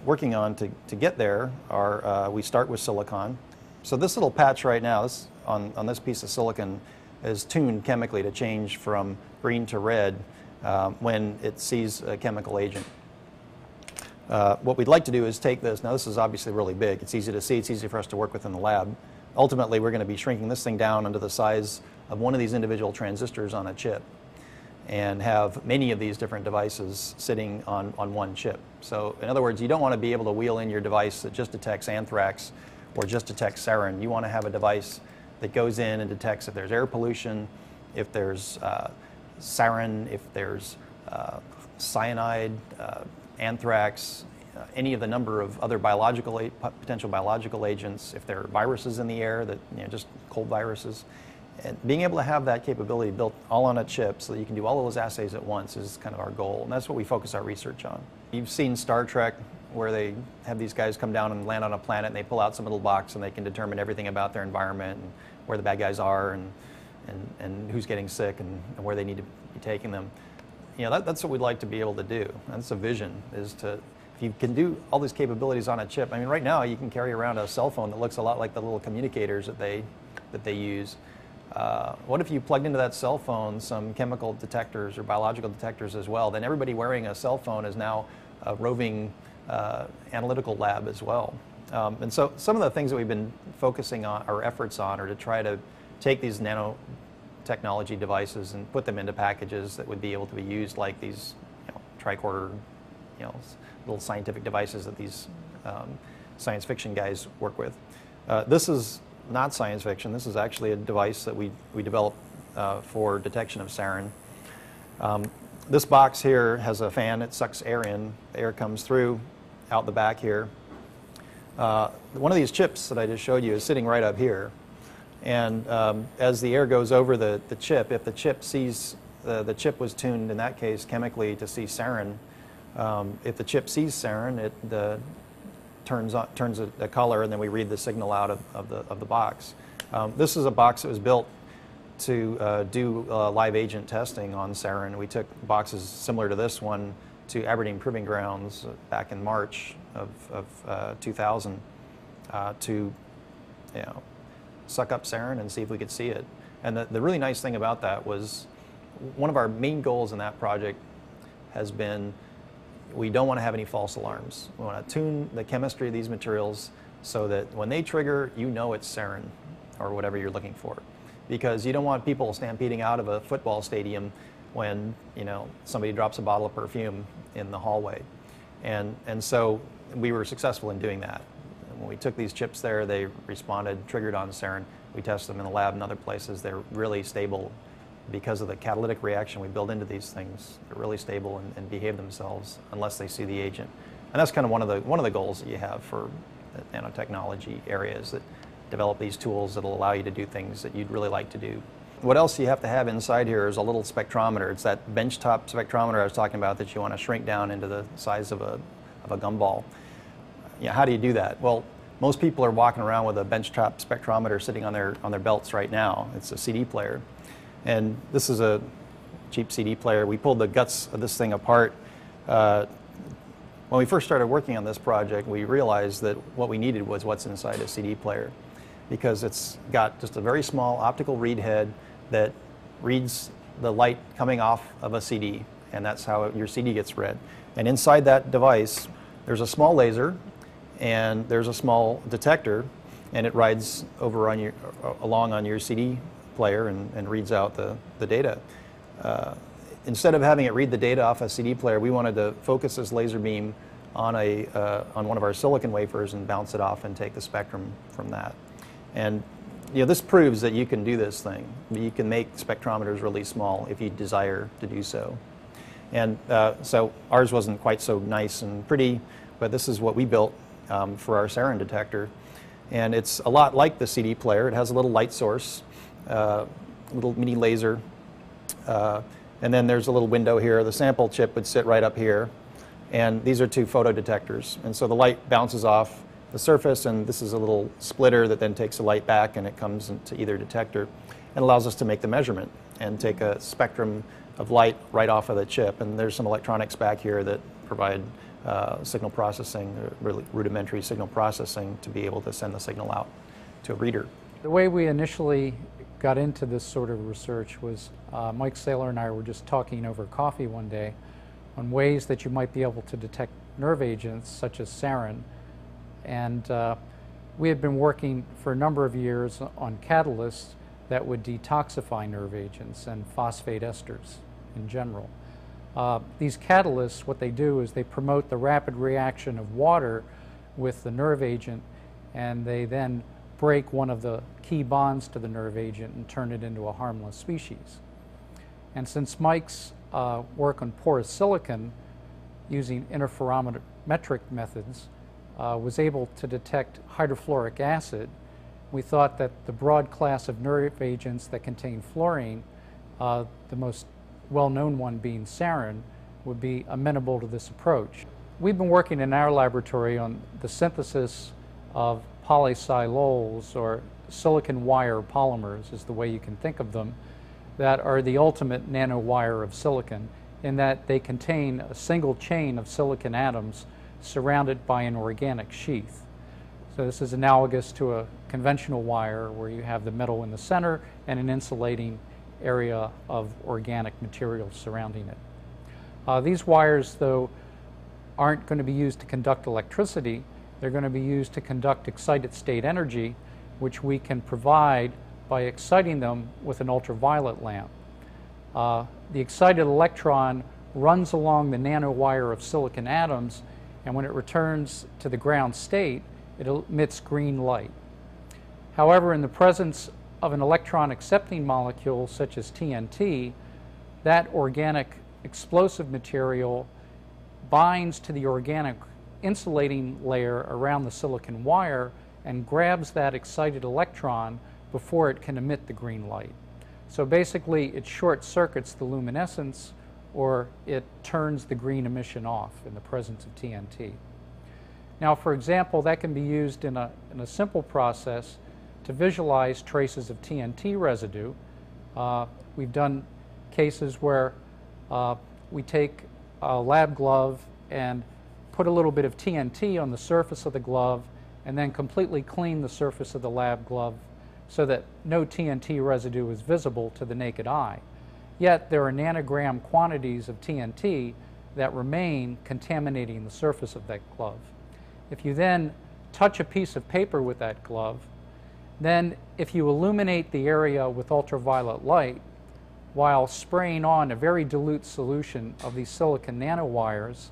working on to get there are, we start with silicon. So this little patch right now, on this piece of silicon, is tuned chemically to change from green to red when it sees a chemical agent. What we'd like to do is take this. Now this is obviously really big. It's easy to see. It's easy for us to work with in the lab. Ultimately, we're going to be shrinking this thing down into the size of one of these individual transistors on a chip, and have many of these different devices sitting on one chip. So in other words, you don't want to be able to wheel in your device that just detects anthrax or just detects sarin. You want to have a device that goes in and detects if there's air pollution, if there's sarin, if there's cyanide, anthrax, any of the number of other potential biological agents, if there are viruses in the air, that just cold viruses. And being able to have that capability built all on a chip so that you can do all of those assays at once is kind of our goal, and that's what we focus our research on. You've seen Star Trek, where they have these guys come down and land on a planet, and they pull out some little box and they can determine everything about their environment and where the bad guys are and who's getting sick and where they need to be taking them. That's what we'd like to be able to do. That's a vision, is to, if you can do all these capabilities on a chip. I mean, right now you can carry around a cell phone that looks a lot like the little communicators that they use. What if you plugged into that cell phone some chemical detectors or biological detectors as well? Then everybody wearing a cell phone is now a roving analytical lab as well. And so some of the things that we've been focusing on, our efforts on, are to try to take these nanotechnology devices and put them into packages that would be able to be used like these tricorder, little scientific devices that these science fiction guys work with. This is not science fiction. This is actually a device that we developed for detection of sarin. This box here has a fan. It sucks air in. The air comes through out the back here. One of these chips that I just showed you is sitting right up here. And as the air goes over the chip, if the chip sees, the chip was tuned in that case chemically to see sarin. If the chip sees sarin, it turns a color, and then we read the signal out of the box. This is a box that was built to do live agent testing on sarin. We took boxes similar to this one to Aberdeen Proving Grounds back in March of 2000 to suck up sarin and see if we could see it. And the really nice thing about that was, one of our main goals in that project has been, we don't want to have any false alarms. We want to tune the chemistry of these materials so that when they trigger, it's sarin or whatever you're looking for. Because you don't want people stampeding out of a football stadium when somebody drops a bottle of perfume in the hallway. And so we were successful in doing that. When we took these chips there, they responded, triggered on sarin. We tested them in the lab and other places. They're really stable because of the catalytic reaction we build into these things. They're really stable and behave themselves unless they see the agent. And that's kind of one of the goals that you have for the nanotechnology areas, that develop these tools that will allow you to do things that you'd really like to do. What else you have to have inside here is a little spectrometer. It's that benchtop spectrometer I was talking about that you want to shrink down into the size of a gumball. How do you do that? Well, most people are walking around with a benchtop spectrometer sitting on their belts right now. It's a CD player. And this is a cheap CD player. We pulled the guts of this thing apart. When we first started working on this project, we realized that what we needed was what's inside a CD player, because it's got just a very small optical read head that reads the light coming off of a CD, and that's how your CD gets read. And inside that device, there's a small laser, and there's a small detector, and it rides over on along on your CD player and reads out the data. Instead of having it read the data off a CD player, we wanted to focus this laser beam on one of our silicon wafers and bounce it off and take the spectrum from that. And this proves that you can do this thing. You can make spectrometers really small if you desire to do so. And so ours wasn't quite so nice and pretty, but this is what we built for our sarin detector. And it's a lot like the CD player. It has a little light source, little mini laser, and then there's a little window here. The sample chip would sit right up here. And these are two photodetectors. And so the light bounces off the surface, and this is a little splitter that then takes the light back, and it comes into either detector and allows us to make the measurement and take a spectrum of light right off of the chip. And there's some electronics back here that provide signal processing, really rudimentary signal processing, to be able to send the signal out to a reader. The way we initially got into this sort of research was Mike Saylor and I were just talking over coffee one day on ways that you might be able to detect nerve agents such as sarin. And we had been working for a number of years on catalysts that would detoxify nerve agents and phosphate esters in general. These catalysts, what they do is they promote the rapid reaction of water with the nerve agent, and they then break one of the key bonds to the nerve agent and turn it into a harmless species. And since Mike's work on porous silicon using interferometric methods was able to detect hydrofluoric acid, we thought that the broad class of nerve agents that contain fluorine, the most well-known one being sarin, would be amenable to this approach. We've been working in our laboratory on the synthesis of polysiloles, or silicon wire polymers is the way you can think of them, that are the ultimate nanowire of silicon, in that they contain a single chain of silicon atoms surrounded by an organic sheath. So this is analogous to a conventional wire where you have the metal in the center and an insulating area of organic material surrounding it. These wires, though, aren't going to be used to conduct electricity. They're going to be used to conduct excited state energy, which we can provide by exciting them with an ultraviolet lamp. The excited electron runs along the nanowire of silicon atoms, and when it returns to the ground state, it emits green light. However, in the presence of an electron accepting molecule such as TNT, that organic explosive material binds to the organic insulating layer around the silicon wire and grabs that excited electron before it can emit the green light. So basically, it short circuits the luminescence, or it turns the green emission off in the presence of TNT. Now, for example, that can be used in a simple process to visualize traces of TNT residue. We've done cases where we take a lab glove and put a little bit of TNT on the surface of the glove and then completely clean the surface of the lab glove so that no TNT residue is visible to the naked eye. Yet there are nanogram quantities of TNT that remain contaminating the surface of that glove. If you then touch a piece of paper with that glove, then if you illuminate the area with ultraviolet light while spraying on a very dilute solution of these silicon nanowires,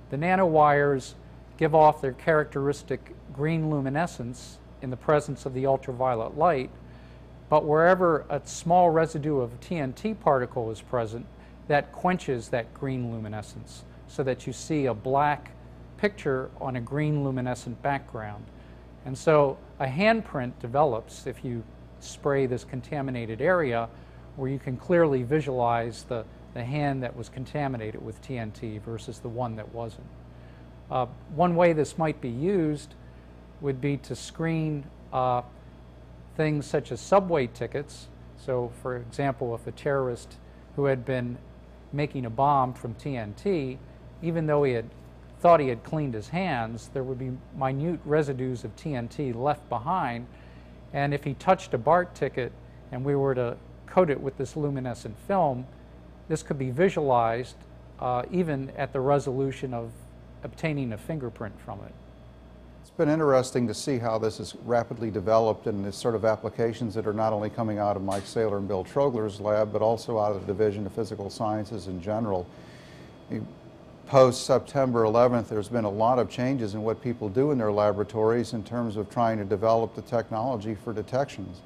the nanowires give off their characteristic green luminescence in the presence of the ultraviolet light, but wherever a small residue of TNT particle is present, that quenches that green luminescence, so that you see a black picture on a green luminescent background. And so a handprint develops if you spray this contaminated area, where you can clearly visualize the hand that was contaminated with TNT versus the one that wasn't. One way this might be used would be to screen things such as subway tickets. So for example, if a terrorist who had been making a bomb from TNT, even though he had thought he had cleaned his hands, there would be minute residues of TNT left behind, and if he touched a BART ticket and we were to coat it with this luminescent film, this could be visualized even at the resolution of obtaining a fingerprint from it. It's been interesting to see how this has rapidly developed in the sort of applications that are not only coming out of Mike Saylor and Bill Trogler's lab, but also out of the Division of Physical Sciences in general. Post-September 11th, there's been a lot of changes in what people do in their laboratories in terms of trying to develop the technology for detections.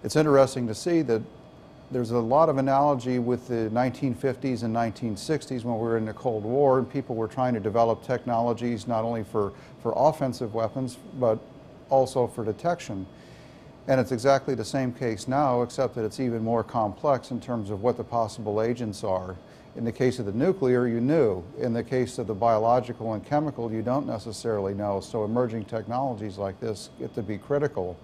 It's interesting to see that there's a lot of analogy with the 1950s and 1960s when we were in the Cold War, and people were trying to develop technologies not only for offensive weapons, but also for detection. And it's exactly the same case now, except that it's even more complex in terms of what the possible agents are. In the case of the nuclear, you knew. In the case of the biological and chemical, you don't necessarily know. So emerging technologies like this get to be critical.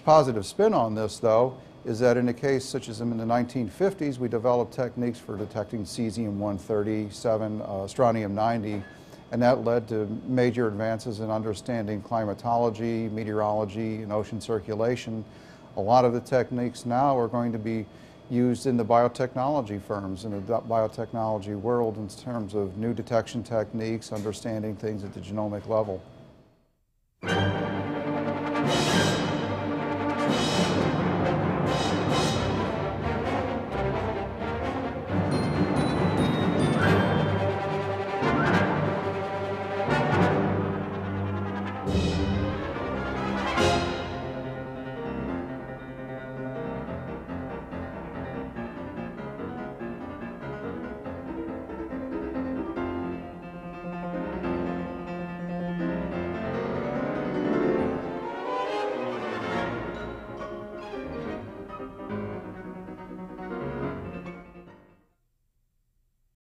Positive spin on this, though, is that in a case such as in the 1950s, we developed techniques for detecting cesium-137, strontium-90, and that led to major advances in understanding climatology, meteorology, and ocean circulation. A lot of the techniques now are going to be used in the biotechnology firms, in the biotechnology world, in terms of new detection techniques, understanding things at the genomic level.